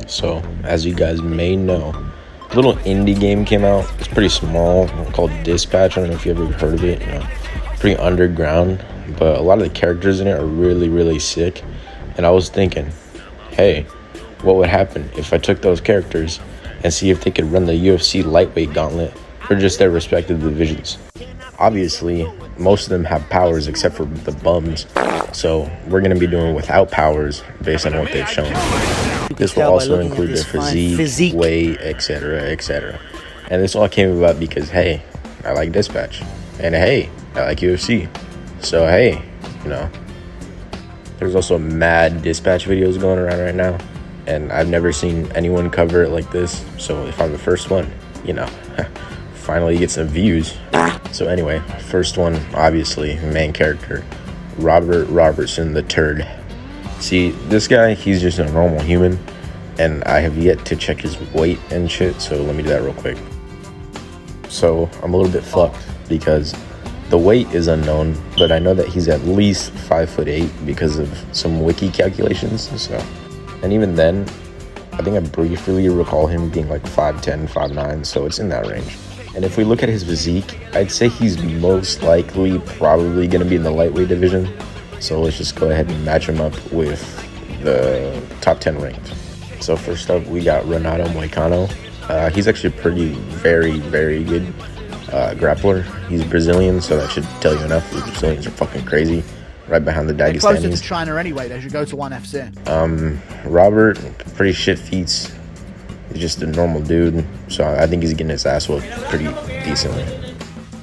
So, as you guys may know, a little indie game came out. It's pretty small, called Dispatch. I don't know if you ever heard of it. Pretty underground, but a lot of the characters in it are really, really sick. And I was thinking, hey, what would happen if I took those characters and see if they could run the UFC lightweight gauntlet for just their respective divisions? Obviously, most of them have powers except for the bums, so we're going to be doing without powers based on what they've shown. This will also include their physique, weight, etc., etc. And this all came about because, hey, I like Dispatch, and hey, I like UFC. So, hey, there's also mad Dispatch videos going around right now, and I've never seen anyone cover it like this. So if I'm the first one, finally get some views. So anyway, first one, obviously, main character, Robert Robertson the Turd. See, this guy, he's just a normal human, and I have yet to check his weight and shit, so let me do that real quick. So I'm a little bit fucked because the weight is unknown, but I know that he's at least 5'8" because of some wiki calculations. So, and even then, I think I briefly recall him being like 5'10", 5'9", so it's in that range. And if we look at his physique, I'd say he's most likely probably going to be in the lightweight division. So let's just go ahead and match him up with the top 10 ranked. So first up, we got Renato Moicano. He's actually very, very good grappler. He's Brazilian, so that should tell you enough. The Brazilians are fucking crazy. Right behind the Dagestanis. Closer to China anyway, they should go to ONE FC. Robert, pretty shit feats. He's just a normal dude, so I think he's getting his ass whooped pretty decently.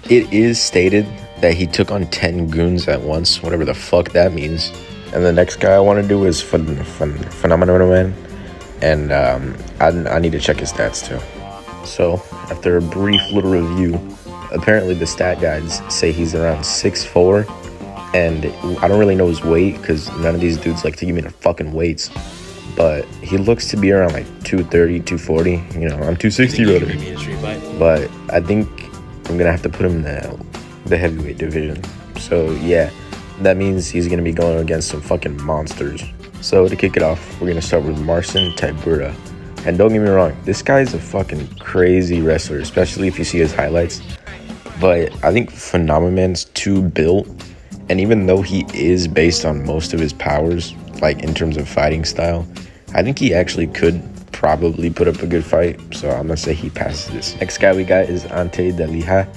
It is stated that he took on 10 goons at once, whatever the fuck that means. And the next guy I want to do is Phenomenal Man, and I need to check his stats too. So, after a brief little review, apparently the stat guides say he's around 6'4", and I don't really know his weight because none of these dudes like to give me the fucking weights. But he looks to be around like 230, 240. I'm 260 rotor. But I think I'm going to have to put him in the heavyweight division. So, yeah, that means he's going to be going against some fucking monsters. So, to kick it off, we're going to start with Marcin Tybura. And don't get me wrong, this guy's a fucking crazy wrestler, especially if you see his highlights. But I think Phenomenon's too built. And even though he is based on most of his powers, like in terms of fighting style, I think he actually could probably put up a good fight. So I'm going to say he passes this. Next guy we got is Ante Delija.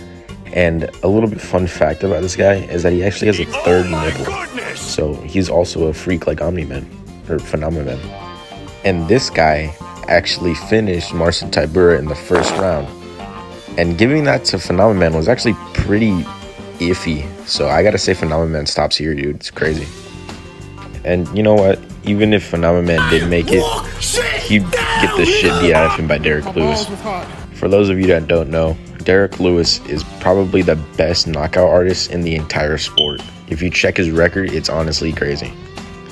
And a little bit fun fact about this guy is that he actually has a third nipple. So he's also a freak like Omni-Man or Phenomenon. And this guy actually finished Marcin Tybura in the first round. And giving that to Phenomenon was actually pretty iffy. So I gotta say Phenomenon stops here, dude. It's crazy. And you know what? Even if Phenomenon did make it, he'd get the shit beat out of him by Derek Lewis. For those of you that don't know, Derek Lewis is probably the best knockout artist in the entire sport. If you check his record, it's honestly crazy.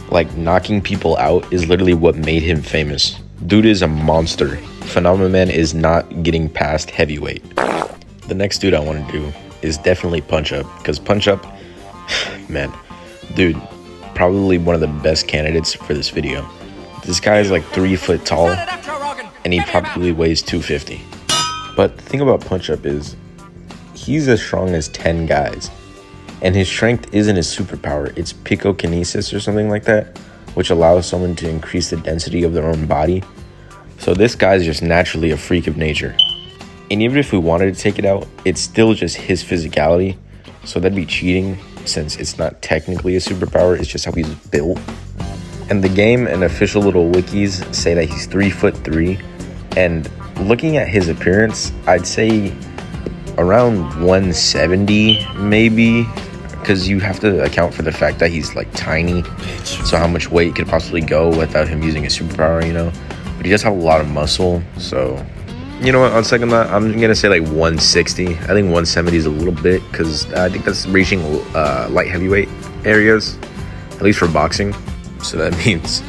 Like, knocking people out is literally what made him famous. Dude is a monster. Phenomenon is not getting past heavyweight. The next dude I want to do is definitely Punch Up, because Punch Up, man, dude, probably one of the best candidates for this video. This guy is like 3 foot tall, and he probably weighs 250. But the thing about Punch Up is, he's as strong as 10 guys, and his strength isn't his superpower, it's picokinesis or something like that, which allows someone to increase the density of their own body. So this guy's just naturally a freak of nature. And even if we wanted to take it out, it's still just his physicality. So that'd be cheating, since it's not technically a superpower, it's just how he's built. And the game and official little wikis say that he's 3'3", and looking at his appearance, I'd say around 170 maybe, because you have to account for the fact that he's like tiny. So how much weight could possibly go without him using a superpower, But he does have a lot of muscle, so you know what, on second thought, I'm going to say like 160. I think 170 is a little bit, because I think that's reaching light heavyweight areas, at least for boxing. So that means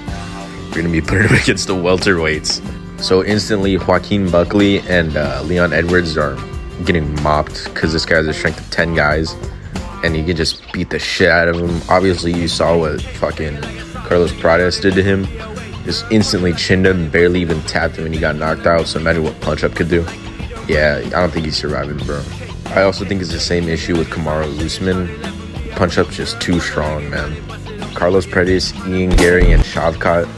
you're going to be putting him against the welterweights. So instantly, Joaquin Buckley and Leon Edwards are getting mopped, because this guy has a strength of 10 guys, and he can just beat the shit out of him. Obviously, you saw what fucking Carlos Pradas did to him. just instantly chinned him, barely even tapped him, and he got knocked out. So imagine what Punch-Up could do. Yeah, I don't think he's surviving, bro. I also think it's the same issue with Kamaru Usman. Punch-Up's just too strong, man. Carlos Paredes, Ian Gary, and Shavkat,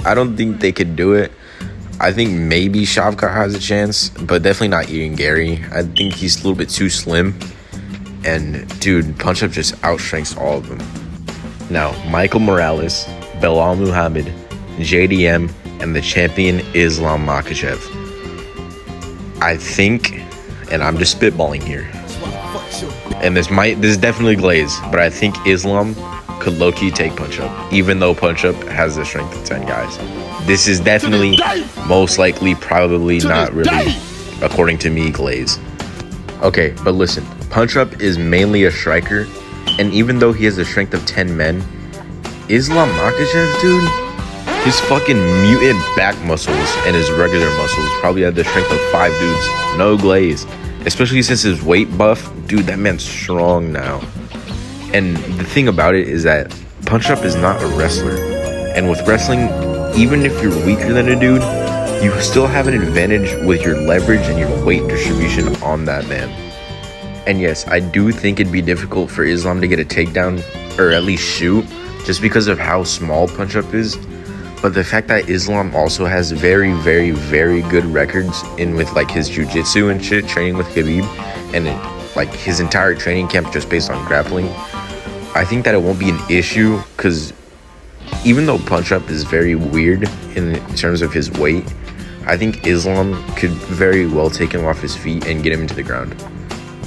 I don't think they could do it. I think maybe Shavkat has a chance, but definitely not Ian Gary. I think he's a little bit too slim. And, dude, Punch-Up just outstrengths all of them. Now, Michael Morales, Belal Muhammad, JDM, and the champion Islam Makhachev. I think, and I'm just spitballing here, and this is definitely Glaze, but I think Islam could low-key take Punch-Up, even though Punch-Up has the strength of 10 guys. This is definitely, most likely, probably not really, according to me, Glaze. Okay, but listen, Punch-Up is mainly a striker, and even though he has the strength of 10 men, Islam Makhachev, dude, his fucking mutant back muscles and his regular muscles probably have the strength of 5 dudes. No Glaze. Especially since his weight buff, dude, that man's strong now. And the thing about it is that Punch-Up is not a wrestler. And with wrestling, even if you're weaker than a dude, you still have an advantage with your leverage and your weight distribution on that man. And yes, I do think it'd be difficult for Islam to get a takedown, or at least shoot, just because of how small Punch-Up is. But the fact that Islam also has very, very, very good records in with like his jiu-jitsu and shit, training with Khabib, and like his entire training camp just based on grappling, I think that it won't be an issue, because even though Punch-Up is very weird in terms of his weight, I think Islam could very well take him off his feet and get him into the ground.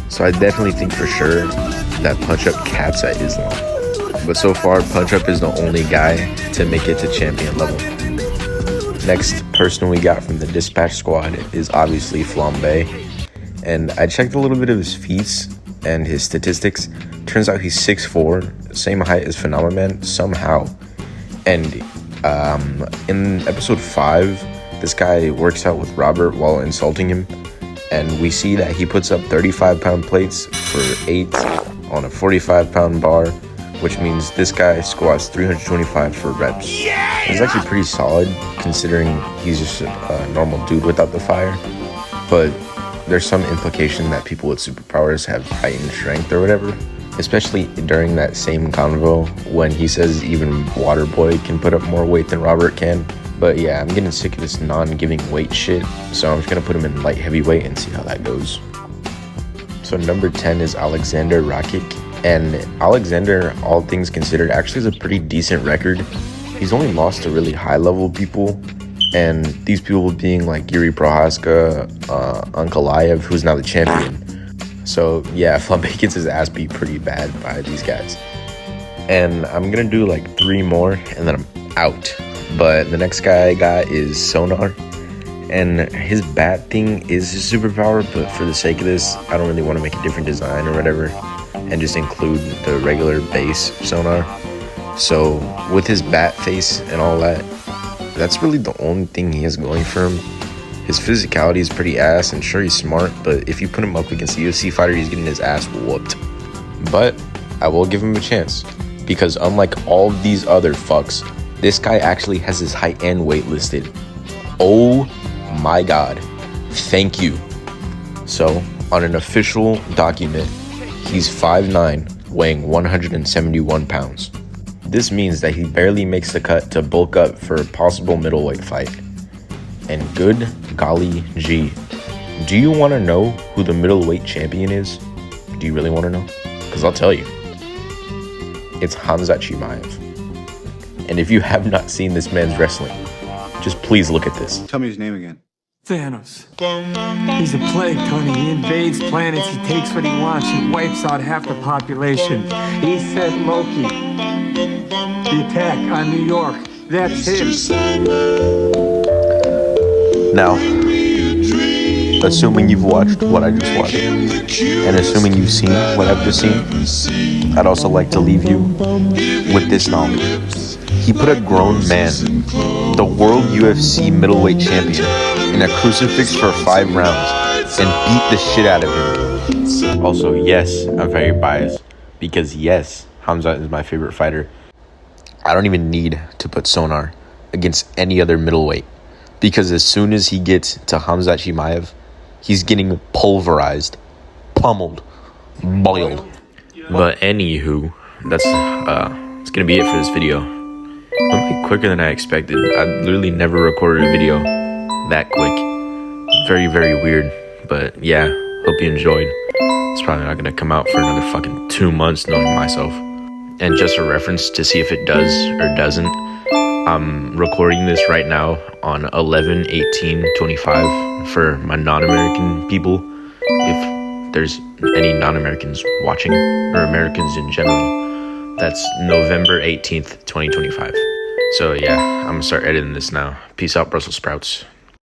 So I definitely think for sure that Punch-Up caps at Islam. But so far, Punch-Up is the only guy to make it to champion level. Next person we got from the Dispatch Squad is obviously Flambe. And I checked a little bit of his feats and his statistics. Turns out he's 6'4", same height as Phenomenon somehow. And in episode 5, this guy works out with Robert while insulting him. And we see that he puts up 35-pound plates for 8 on a 45-pound bar, which means this guy squats 325 for reps. It's actually pretty solid considering he's just a normal dude without the fire. But there's some implication that people with superpowers have heightened strength or whatever, especially during that same convo when he says even Waterboy can put up more weight than Robert can. But yeah, I'm getting sick of this non-giving weight shit, so I'm just gonna put him in light heavyweight and see how that goes. So number 10 is Alexander Rakic. And Alexander, all things considered, actually has a pretty decent record. He's only lost to really high-level people, and these people being like Yuri Prohaska, Ankalaev, who's now the champion. So yeah, Flambe gets his ass beat pretty bad by these guys. And I'm gonna do like 3 more, and then I'm out. But the next guy I got is Sonar, and his bat thing is his superpower, but for the sake of this, I don't really want to make a different design or whatever, and just include the regular base Sonar. So with his bat face and all that, that's really the only thing he has going for him. His physicality is pretty ass, and sure, he's smart, but if you put him up against a UFC fighter, he's getting his ass whooped. But I will give him a chance, because unlike all these other fucks, this guy actually has his height and weight listed. Oh my god. Thank you. So, on an official document, he's 5'9", weighing 171 pounds. This means that he barely makes the cut to bulk up for a possible middleweight fight. And good golly gee, do you want to know who the middleweight champion is? Do you really want to know? Because I'll tell you. It's Khamzat Chimaev. And if you have not seen this man's wrestling, just please look at this. Tell me his name again. Thanos. He's a plague, Tony. He invades planets, he takes what he wants, he wipes out half the population. He sent Loki. The attack on New York. That's him. Now, assuming you've watched what I just watched, and assuming you've seen what I've just seen, I'd also like to leave you with this knowledge. He put a grown man, the world UFC middleweight champion, in a crucifix for 5 rounds and beat the shit out of him. Also, yes, I'm very biased, because yes, Khamzat is my favorite fighter. I don't even need to put Sonar against any other middleweight, because as soon as he gets to Khamzat Chimaev, he's getting pulverized, pummeled, boiled. But anywho, that's it's gonna be it for this video. It went quicker than I expected. I literally never recorded a video that quick. Very, very weird. But yeah, hope you enjoyed. It's probably not gonna come out for another fucking 2 months, knowing myself. And just a reference to see if it does or doesn't, I'm recording this right now on 11/18/25 for my non-American people, if there's any non-Americans watching, or Americans in general. That's November 18th, 2025. So yeah, I'm gonna start editing this now. Peace out, Brussels sprouts.